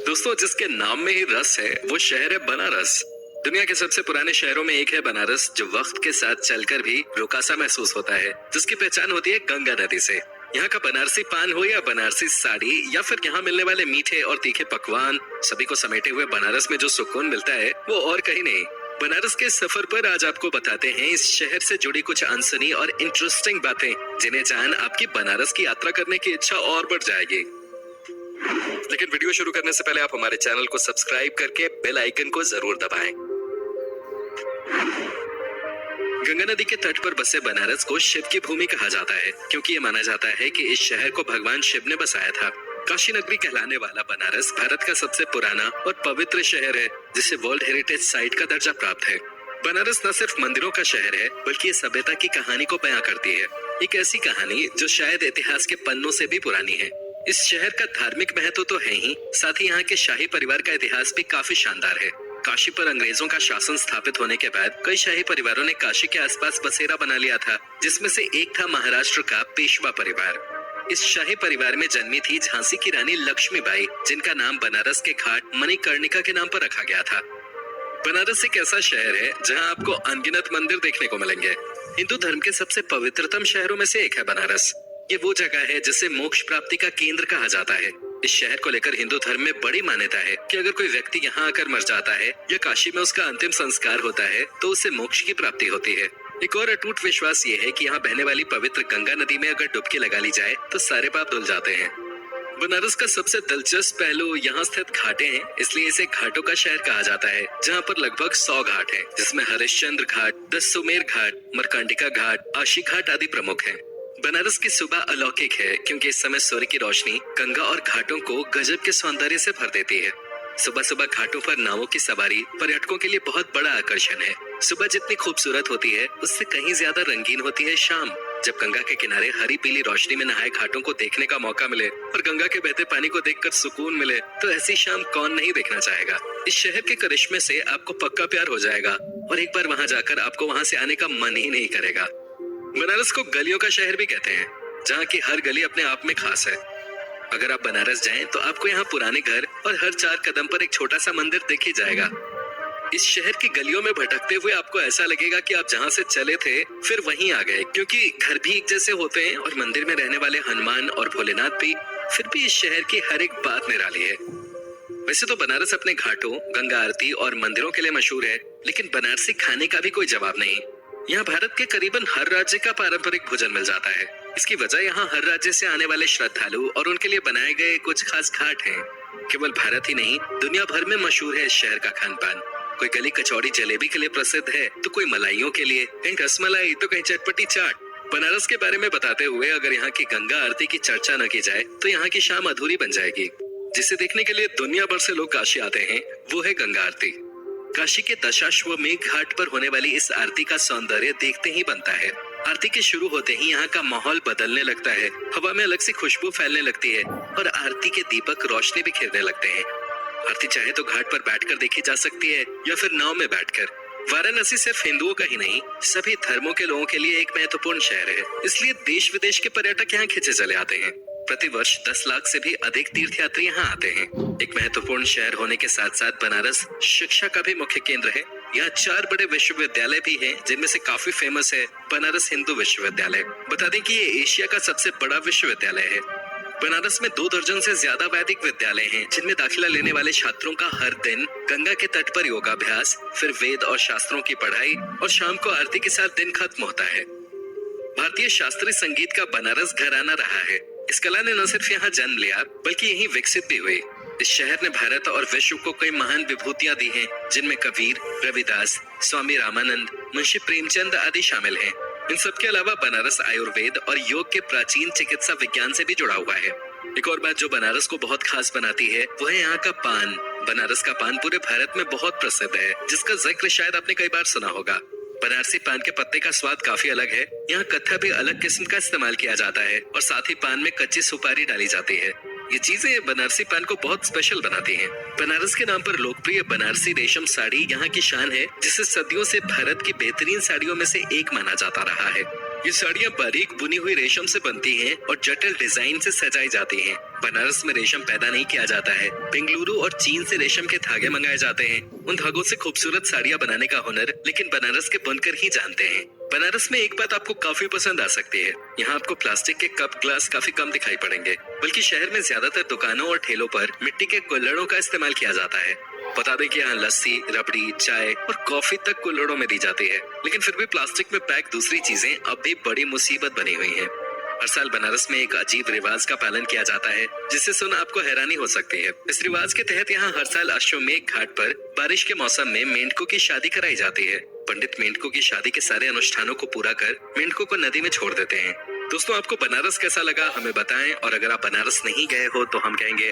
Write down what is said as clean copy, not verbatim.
दोस्तों, जिसके नाम में ही रस है वो शहर है बनारस। दुनिया के सबसे पुराने शहरों में एक है बनारस, जो वक्त के साथ चलकर भी रोकासा महसूस होता है, जिसकी पहचान होती है गंगा नदी से। यहाँ का बनारसी पान हो या बनारसी साड़ी या फिर यहाँ मिलने वाले मीठे और तीखे पकवान, सभी को समेटे हुए बनारस में जो सुकून मिलता है वो और कहीं नहीं। बनारस के सफर पर आज आपको बताते हैं इस शहर से जुड़ी कुछ अनसुनी और इंटरेस्टिंग बातें, जिन्हें जान आपकी बनारस की यात्रा करने की इच्छा और बढ़ जाएगी। लेकिन वीडियो शुरू करने से पहले आप हमारे चैनल को सब्सक्राइब करके बेल आइकन को जरूर दबाएं। गंगा नदी के तट पर बसे बनारस को शिव की भूमि कहा जाता है, क्योंकि ये माना जाता है कि इस शहर को भगवान शिव ने बसाया था। काशी नगरी कहलाने वाला बनारस भारत का सबसे पुराना और पवित्र शहर है, जिसे वर्ल्ड हेरिटेज साइट का दर्जा प्राप्त है। बनारस न सिर्फ मंदिरों का शहर है, बल्कि ये सभ्यता की कहानी को बयां करती है। एक ऐसी कहानी जो शायद इतिहास के पन्नों से भी पुरानी है। इस शहर का धार्मिक महत्व तो है ही, साथ ही यहाँ के शाही परिवार का इतिहास भी काफी शानदार है। काशी पर अंग्रेजों का शासन स्थापित होने के बाद कई शाही परिवारों ने काशी के आसपास बसेरा बना लिया था, जिसमें से एक था महाराष्ट्र का पेशवा परिवार। इस शाही परिवार में जन्मी थी झांसी की रानी लक्ष्मीबाई, जिनका नाम बनारस के घाट मणिकर्णिका के नाम पर रखा गया था। बनारस एक ऐसा शहर है जहां आपको अनगिनत मंदिर देखने को मिलेंगे। हिंदू धर्म के सबसे पवित्रतम शहरों में से एक है बनारस। ये वो जगह है जिसे मोक्ष प्राप्ति का केंद्र कहा जाता है। इस शहर को लेकर हिंदू धर्म में बड़ी मान्यता है कि अगर कोई व्यक्ति यहाँ आकर मर जाता है या काशी में उसका अंतिम संस्कार होता है तो उसे मोक्ष की प्राप्ति होती है। एक और अटूट विश्वास ये है कि यहाँ बहने वाली पवित्र गंगा नदी में अगर डुबकी लगा ली जाए तो सारे पाप धुल जाते हैं। बनारस का सबसे दिलचस्प पहलू यहाँ स्थित घाटे हैं, इसलिए इसे घाटों का शहर कहा जाता है, जहाँ पर लगभग 100 घाट हैं, जिसमें हरिश्चंद्र घाट, दसुमेर घाट, मरकंडिका घाट, आशी घाट आदि प्रमुख हैं। बनारस की सुबह अलौकिक है, क्योंकि इस समय सूर्य की रोशनी गंगा और घाटों को गजब के सौंदर्य से भर देती है। सुबह सुबह घाटों पर नावों की सवारी पर्यटकों के लिए बहुत बड़ा आकर्षण है। सुबह जितनी खूबसूरत होती है, उससे कहीं ज्यादा रंगीन होती है शाम, जब गंगा के किनारे हरी पीली रोशनी में नहाए घाटों को देखने का मौका मिले और गंगा के बहते पानी को देखकर सुकून मिले, तो ऐसी शाम कौन नहीं देखना चाहेगा। इस शहर के करिश्मे से आपको पक्का प्यार हो जाएगा और एक बार वहाँ जाकर आपको वहाँ से आने का मन ही नहीं करेगा। बनारस को गलियों का शहर भी कहते हैं, जहाँ की हर गली अपने आप में खास है। अगर आप बनारस जाएं तो आपको यहाँ पुराने घर और हर 4 कदम पर एक छोटा सा मंदिर दिख ही जाएगा। इस शहर की गलियों में भटकते हुए आपको ऐसा लगेगा कि आप जहाँ से चले थे फिर वहीं आ गए, क्योंकि घर भी एक जैसे होते हैं और मंदिर में रहने वाले हनुमान और भोलेनाथ भी। फिर भी इस शहर की हर एक बात निराली है। वैसे तो बनारस अपने घाटों, गंगा आरती और मंदिरों के लिए मशहूर है, लेकिन बनारसी खाने का भी कोई जवाब नहीं। यहाँ भारत के करीबन हर राज्य का पारंपरिक भोजन मिल जाता है। इसकी वजह यहाँ हर राज्य से आने वाले श्रद्धालु और उनके लिए बनाए गए कुछ खास घाट हैं। केवल भारत ही नहीं, दुनिया भर में मशहूर है इस शहर का खान पान। कोई गली कचौड़ी जलेबी के लिए प्रसिद्ध है, तो कोई मलाइयों के लिए, कहीं रसमलाई तो कहीं चटपटी चाट। बनारस के बारे में बताते हुए अगर यहाँ की गंगा आरती की चर्चा न की जाए तो यहाँ की शाम अधूरी बन जाएगी। जिसे देखने के लिए दुनिया भर से लोग काशी आते हैं, वो है गंगा आरती। काशी के दशाश्वमेध घाट पर होने वाली इस आरती का सौंदर्य देखते ही बनता है। आरती के शुरू होते ही यहाँ का माहौल बदलने लगता है, हवा में अलग सी खुशबू फैलने लगती है और आरती के दीपक रोशनी बिखेरने लगते हैं। आरती चाहे तो घाट पर बैठकर देखी जा सकती है या फिर नाव में बैठकर। वाराणसी सिर्फ हिंदुओं का ही नहीं, सभी धर्मों के लोगों के लिए एक महत्वपूर्ण शहर है, इसलिए देश विदेश के पर्यटक यहाँ खींचे चले आते हैं। प्रतिवर्ष 10 लाख से भी अधिक तीर्थयात्री यहाँ आते हैं। एक महत्वपूर्ण शहर होने के साथ साथ बनारस शिक्षा का भी मुख्य केंद्र है। यहाँ 4 बड़े विश्वविद्यालय भी हैं, जिनमें से काफी फेमस है बनारस हिंदू विश्वविद्यालय। बता दें कि ये एशिया का सबसे बड़ा विश्वविद्यालय है। बनारस में 2 दर्जन से ज्यादा वैदिक विद्यालय हैं, जिनमें दाखिला लेने वाले छात्रों का हर दिन गंगा के तट पर योगाभ्यास, फिर वेद और शास्त्रों की पढ़ाई और शाम को आरती के साथ दिन खत्म होता है। भारतीय शास्त्रीय संगीत का बनारस घराना रहा है। इस कला ने न सिर्फ यहाँ जन्म लिया, बल्कि यहीं विकसित भी हुई। इस शहर ने भारत और विश्व को कई महान विभूतियां दी हैं, जिनमें कबीर, रविदास, स्वामी रामानंद, मुंशी प्रेमचंद आदि शामिल हैं। इन सब के अलावा बनारस आयुर्वेद और योग के प्राचीन चिकित्सा विज्ञान से भी जुड़ा हुआ है। एक और बात जो बनारस को बहुत खास बनाती है, वो है यहाँ का पान। बनारस का पान पूरे भारत में बहुत प्रसिद्ध है, जिसका जिक्र शायद आपने कई बार सुना होगा। बनारसी पान के पत्ते का स्वाद काफी अलग है। यहाँ कत्था भी अलग किस्म का इस्तेमाल किया जाता है और साथ ही पान में कच्ची सुपारी डाली जाती है। ये चीजें बनारसी पान को बहुत स्पेशल बनाती हैं। बनारस के नाम पर लोकप्रिय बनारसी रेशम साड़ी यहाँ की शान है, जिसे सदियों से भारत की बेहतरीन साड़ियों में से एक माना जाता रहा है। ये साड़ियाँ बारीक बुनी हुई रेशम से बनती हैं और जटिल डिजाइन से सजाई जाती हैं। बनारस में रेशम पैदा नहीं किया जाता है। बेंगलुरु और चीन से रेशम के धागे मंगाए जाते हैं। उन धागों से खूबसूरत साड़ियाँ बनाने का हुनर लेकिन बनारस के बुनकर ही जानते हैं। बनारस में एक बात आपको काफी पसंद आ सकती है, यहाँ आपको प्लास्टिक के कप ग्लास काफी कम दिखाई पड़ेंगे, बल्कि शहर में ज्यादातर दुकानों और ठेलों पर मिट्टी के कुल्हड़ों का इस्तेमाल किया जाता है। बता दें कि यहाँ लस्सी, रबड़ी, चाय और कॉफी तक कुल्हड़ों में दी जाती है, लेकिन फिर भी प्लास्टिक में पैक दूसरी चीजें अब भी बड़ी मुसीबत बनी हुई हैं। हर साल बनारस में एक अजीब रिवाज का पालन किया जाता है जिसे सुन आपको हैरानी हो सकती है। इस रिवाज के तहत यहाँ हर साल अश्वमेध घाट पर बारिश के मौसम में मेंढकों की शादी कराई जाती है। पंडित मेंढकों की शादी के सारे अनुष्ठानों को पूरा कर मेंढकों को नदी में छोड़ देते हैं। दोस्तों, आपको बनारस कैसा लगा हमें बताएं, और अगर आप बनारस नहीं गए हो तो हम कहेंगे